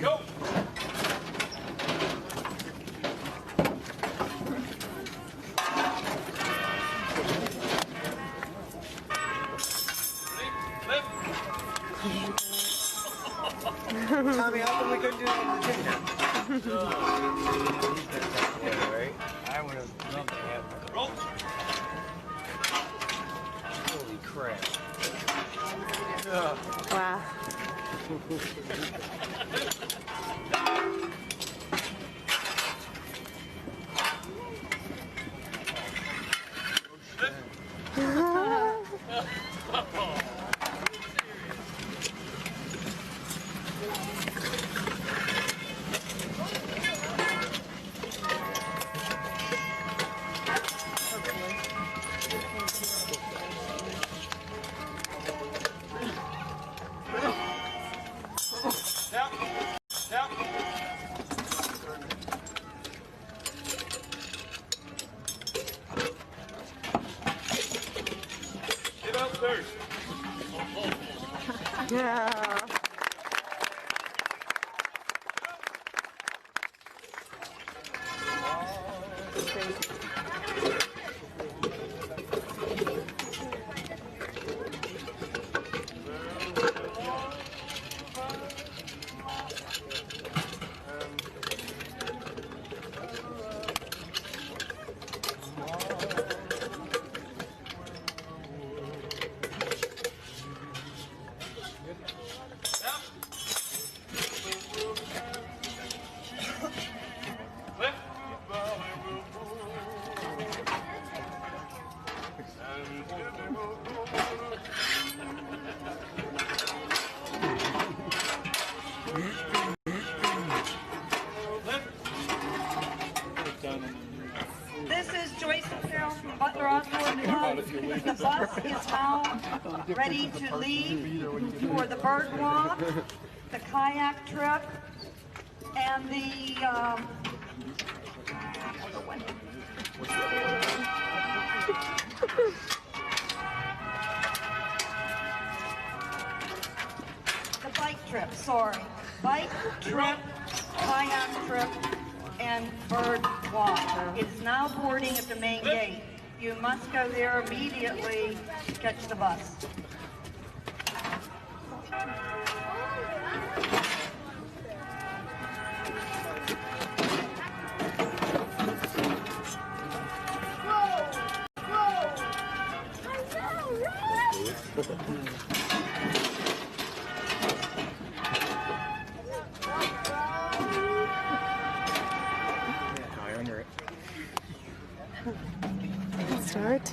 Go! Tommy, how come we couldn't do that in Virginia? Yeah, right? I would have loved to have one. Roll! Holy crap. Wow. Tap! Tap! Get up first! Yeah. Tap! Lift! This is Joyce and Carol from Butler Osborne Club. The bus is now ready to leave for the bird walk, the kayak trip, and the bike trip, sorry. Bike trip, kayak trip, and bird walk. It's now boarding at the main gate. You must go there immediately to catch the bus. I under it. Start.